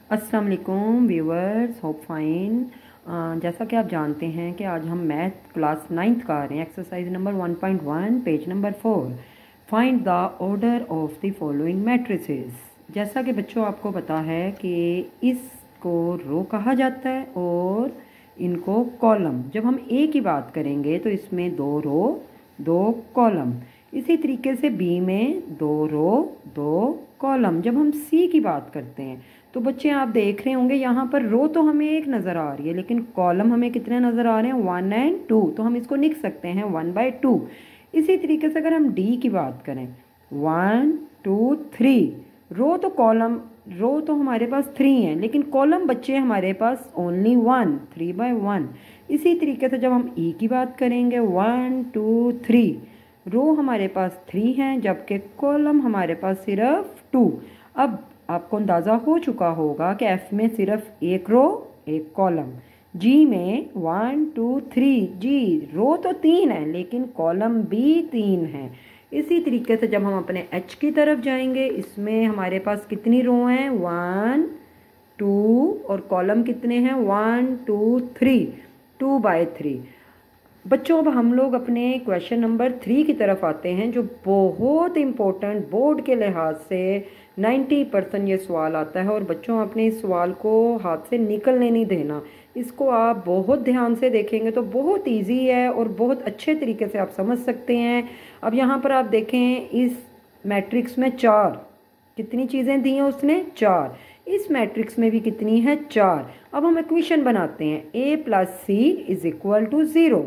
अस्सलाम वालेकुम viewers, hope fine. जैसा कि आप जानते हैं कि आज हम मैथ क्लास 9th का आ रहे हैं। Exercise number 1.1 page number 4, find the order of the following matrices. जैसा कि बच्चों आपको पता है कि इसको रो कहा जाता है और इनको कॉलम। जब हम ए की बात करेंगे तो इसमें 2 रो 2 कॉलम। इसी तरीके से बी में 2 रो 2 कॉलम। जब हम सी की बात करते हैं तो बच्चे आप देख रहे होंगे यहाँ पर रो तो हमें एक नज़र आ रही है, लेकिन कॉलम हमें कितने नज़र आ रहे हैं, 1 और 2। तो हम इसको लिख सकते हैं 1/2। इसी तरीके से अगर हम डी की बात करें, 1 2 3 रो तो कॉलम, रो तो हमारे पास 3 है, लेकिन कॉलम बच्चे हमारे पास ओनली 1, 3/1। इसी तरीके से जब हम ई की बात करेंगे, 1 2 3 रो हमारे पास 3 हैं, जबकि कॉलम हमारे पास सिर्फ 2। अब आपको अंदाज़ा हो चुका होगा कि एफ में सिर्फ एक रो एक कॉलम। जी में 1 2 3 जी रो तो 3 है, लेकिन कॉलम भी 3 है। इसी तरीके से जब हम अपने एच की तरफ जाएंगे, इसमें हमारे पास कितनी रो हैं, 1 2 और कॉलम कितने हैं, 1 2 3, 2/3। बच्चों अब हम लोग अपने क्वेश्चन नंबर 3 की तरफ आते हैं, जो बहुत इम्पोर्टेंट बोर्ड के लिहाज से 90% ये सवाल आता है। और बच्चों अपने इस सवाल को हाथ से निकलने नहीं देना। इसको आप बहुत ध्यान से देखेंगे तो बहुत इजी है और बहुत अच्छे तरीके से आप समझ सकते हैं। अब यहाँ पर आप देखें, इस मैट्रिक्स में 4 कितनी चीज़ें दी हैं उसने, 4। इस मैट्रिक्स में भी कितनी है, 4। अब हम इक्वेशन बनाते हैं, a + c = 0,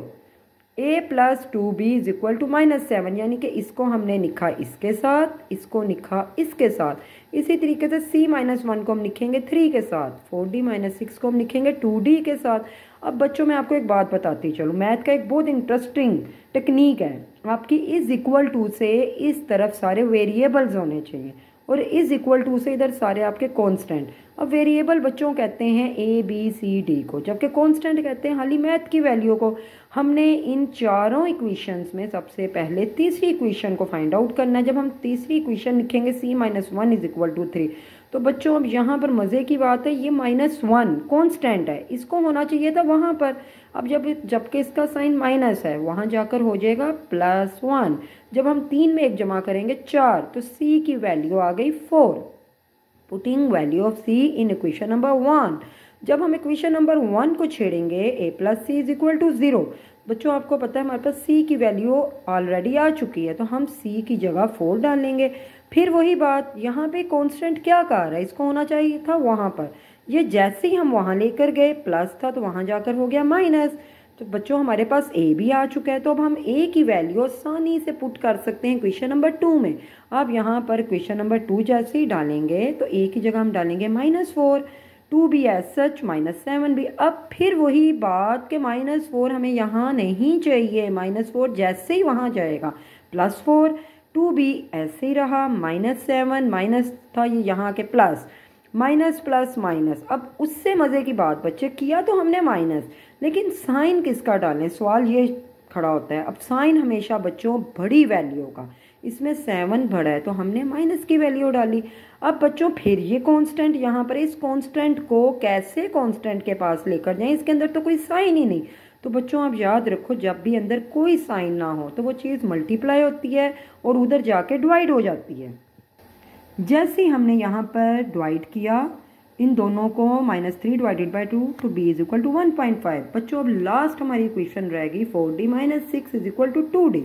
a + 2b = -7, यानी कि इसको हमने लिखा इसके साथ, इसको लिखा इसके साथ। इसी तरीके से c - 1 को हम लिखेंगे 3 के साथ, 4d - 6 को हम लिखेंगे 2d के साथ। अब बच्चों मैं आपको एक बात बताती चलूँ, मैथ का एक बहुत इंटरेस्टिंग टेक्निक है। आपकी = से इस तरफ सारे वेरिएबल्स होने चाहिए और = से इधर सारे आपके कांस्टेंट। अब वेरिएबल बच्चों कहते हैं a b c d को, जबकि कांस्टेंट कहते हैं खाली मैथ की वैल्यू को। हमने इन चारों इक्वेशंस में सबसे पहले तीसरी इक्वेशन को फाइंड आउट करना है। जब हम तीसरी इक्वेशन लिखेंगे c - 1 = 3, तो बच्चों अब यहाँ पर मज़े की बात है, ये -1 कांस्टेंट है, इसको होना चाहिए था वहाँ पर। अब जबकि इसका साइन माइनस है, वहाँ जाकर हो जाएगा +1। जब हम 3 में 1 जमा करेंगे 4, तो c की वैल्यू आ गई 4। Putting value of c in equation number 1। जब हम इक्वेशन नंबर 1 को छेड़ेंगे, a + c = 0। बच्चों आपको पता है हमारे पास c की वैल्यू ऑलरेडी आ चुकी है, तो हम c की जगह 4 डालेंगे। फिर वही बात, यहाँ पे कांस्टेंट क्या कह रहा है, इसको होना चाहिए था वहाँ पर। ये जैसे ही हम वहाँ लेकर गए, प्लस था तो वहाँ जाकर हो गया माइनस। तो बच्चों हमारे पास a भी आ चुका है, तो अब हम a की वैल्यू आसानी से पुट कर सकते हैं क्वेश्चन नंबर 2 में। अब यहाँ पर क्वेश्चन नंबर 2 जैसे ही डालेंगे तो a की जगह हम डालेंगे -4, 2 भी एज सच, -7 भी। अब फिर वही बात कि -4 हमें यहाँ नहीं चाहिए, -4 जैसे ही वहाँ जाएगा +4, 2 भी ऐसे ही रहा, -7 माइनस था ये यहाँ के प्लस, माइनस प्लस माइनस। अब उससे मज़े की बात बच्चे, किया तो हमने माइनस, लेकिन साइन किसका डालें, सवाल ये खड़ा होता है। अब साइन हमेशा बच्चों बड़ी वैल्यू का, इसमें 7 बड़ा है तो हमने माइनस की वैल्यू डाली। अब बच्चों फिर ये कांस्टेंट, यहाँ पर इस कांस्टेंट को कैसे कांस्टेंट के पास लेकर जाएं, इसके अंदर तो कोई साइन ही नहीं। तो बच्चों आप याद रखो, जब भी अंदर कोई साइन ना हो तो वो चीज़ मल्टीप्लाई होती है और उधर जाके डिवाइड हो जाती है। जैसे हमने यहाँ पर डिवाइड किया इन दोनों को, -3 / 2 तो b = 1.5। बच्चों अब लास्ट हमारी इक्वेशन रहेगी 4d - 6 = 2d।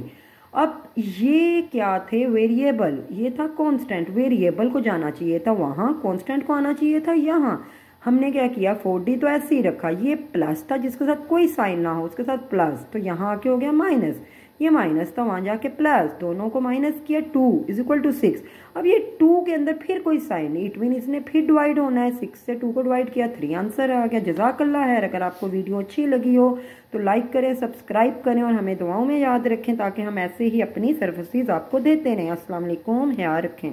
अब ये क्या थे, वेरिएबल, ये था कांस्टेंट। वेरिएबल को जाना चाहिए था वहाँ, कांस्टेंट को आना चाहिए था यहाँ। हमने क्या किया, 4d तो ऐसे ही रखा, ये प्लस था जिसके साथ कोई साइन ना हो, उसके साथ प्लस, तो यहाँ आके हो गया माइनस। ये माइनस था, वहाँ जाके प्लस, दोनों को माइनस किया, 2 = 6। अब ये 2 के अंदर फिर कोई साइन नहीं, इट मीन इसने फिर डिवाइड होना है। 6 से 2 को डिवाइड किया, 3 आंसर आ गया। जज़ाकल्लाह खैर। अगर आपको वीडियो अच्छी लगी हो तो लाइक करें, सब्सक्राइब करें और हमें दुआओं में याद रखें, ताकि हम ऐसे ही अपनी सर्विसेज आपको देते रहें। अस्सलाम वालेकुम, ख्याल रखें।